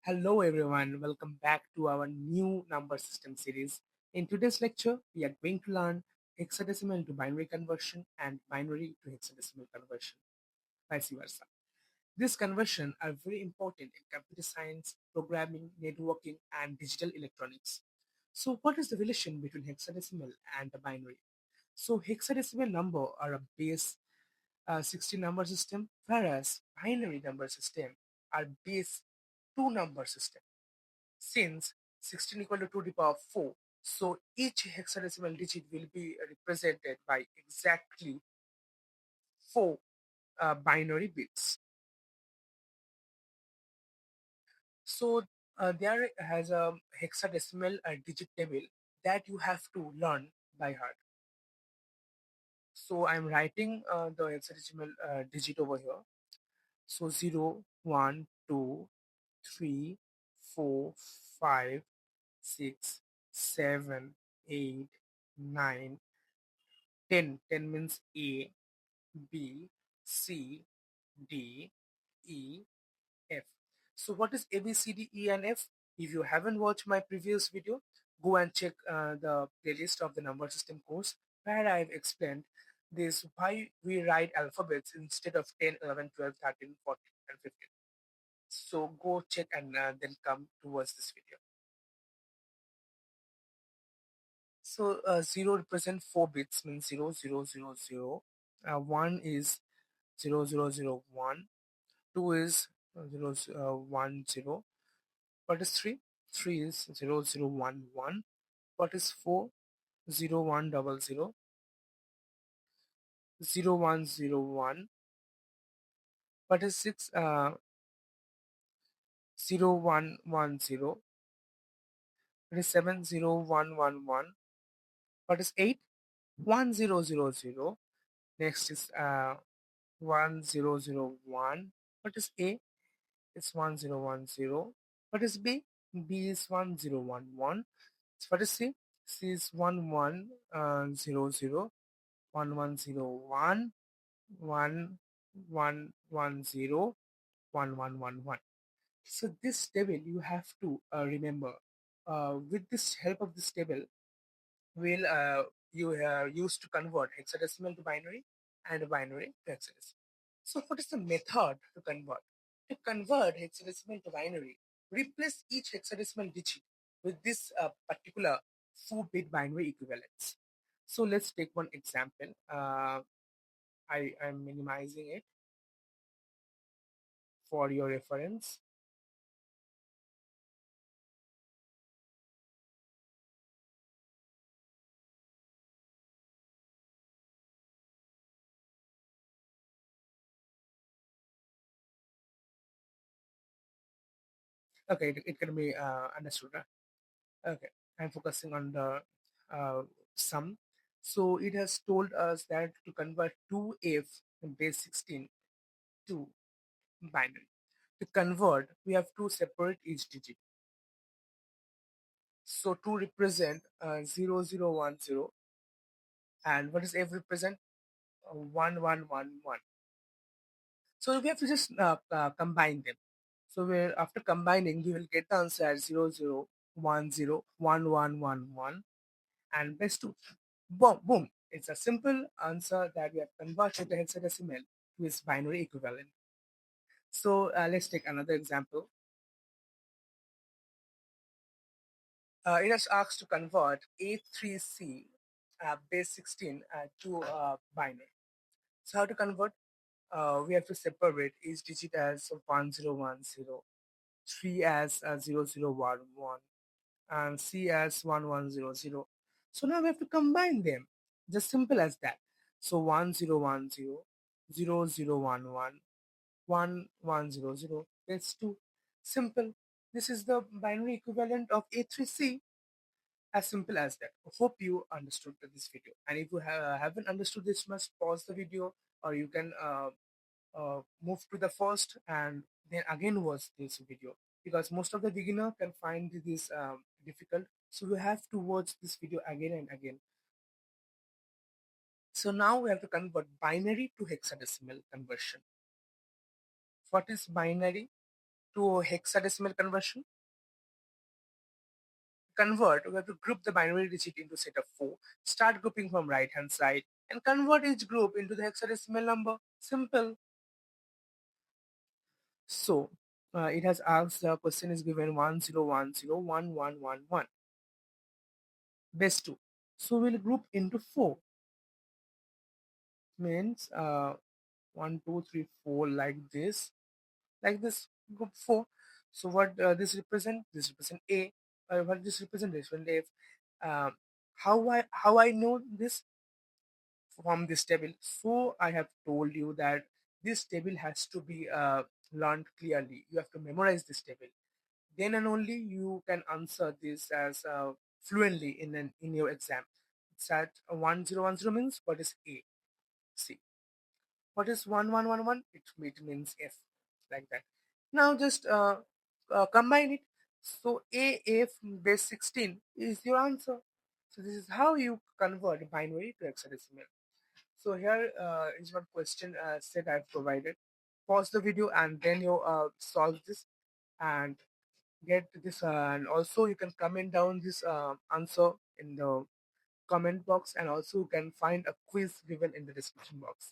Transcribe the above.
Hello everyone, welcome back to our new number system series. In today's lecture, we are going to learn hexadecimal to binary conversion and binary to hexadecimal conversion, vice versa. These conversions are very important in computer science, programming, networking, and digital electronics. So what is the relation between hexadecimal and the binary? So hexadecimal number are a base 16 number system, whereas binary number system are base 2 number system. Since 16 equal to 2 to the power 4, so each hexadecimal digit will be represented by exactly 4 binary bits. So there has a hexadecimal digit table that you have to learn by heart. So I'm writing the hexadecimal digit over here. So 0, 1, 2, 3, 4, 5, 6, 7, 8, 9, 10. 10 means A, B, C, D, E, F. So what is A, B, C, D, E, and F? If you haven't watched my previous video, go and check the playlist of the number system course where I've explained this why we write alphabets instead of 10, 11, 12, 13, 14, and 15. So go check and then come towards this video. So 0 represent 4 bits, means 0, 0, 0, 0. 1 is 0, 0, 0, 1. 2 is 0, 1, 0. What is 3? 3 is 0, 0, 1, 1. What is 4? 0, 1, 0, 0. 0, 1, 0, 1. What is 6? 0, 1, 1, 0. What is 7? 0, 1, 1, 1. What is 8? 1, 0, 0, 0. Next is 1, 0, 0, 1. What is A? It's 1, 0, 1, 0. What is B? B is 1, 0, 1, 1. So what is C? C is 1, 1, 0, 0. 1, 1, 0, 1. 1, 1, 1, 0. 1, 1, 1, 1. So this table you have to remember. With this help of this table, will you use to convert hexadecimal to binary and binary to hexadecimal. So what is the method to convert? To convert hexadecimal to binary, replace each hexadecimal digit with this particular 4-bit binary equivalence. So let's take one example. I am minimizing it for your reference. Okay, it can be understood. Right? Okay, I'm focusing on the uh, sum. So it has told us that to convert 2f base 16 to binary. To convert, we have to separate each digit. So to represent 0, 0, 1, 0, and what does f represent? 1, 1, 1, 1. So we have to just combine them. So we're, after combining, we will get the answer as 0, 0, 1, 0, 1, 1, 1, 1, and base 2. Boom, boom. It's a simple answer that we have converted the hexadecimal to its binary equivalent. So let's take another example. It has asked to convert A3C base 16 to binary. So how to convert? We have to separate each digit as 1010, 3 as 0011, and C as 1100. So now we have to combine them. Just simple as that. So 1010, 0011, 1100. That's 2. Simple. This is the binary equivalent of A3C. As simple as that. Hope you understood this video. And if you haven't understood this, must pause the video, or you can move to the first and then again watch this video, because most of the beginner can find this difficult. So we have to watch this video again and again. So now we have to convert binary to hexadecimal conversion. What is binary? to hexadecimal conversion. Convert, we have to group the binary digit into set of 4, start grouping from right hand side, and convert each group into the hexadecimal number. Simple. So it has asked, the question is given 10101111 base 2. So we'll group into 4, means 1 2 3 4, like this, group 4. So what this represent? This represent A. What this represent? This one F. Um, how I know this from this table? So I have told you that this table has to be learned clearly. You have to memorize this table. Then and only you can answer this as fluently in your exam. It's at 1010 means what is A? C. What is 1111? It means F, like that. Now just combine it. So AF base 16 is your answer. So this is how you convert binary to hexadecimal. So here is one question set I've provided. Pause the video and then you solve this and get this. And also you can comment down this answer in the comment box, and also you can find a quiz given in the description box.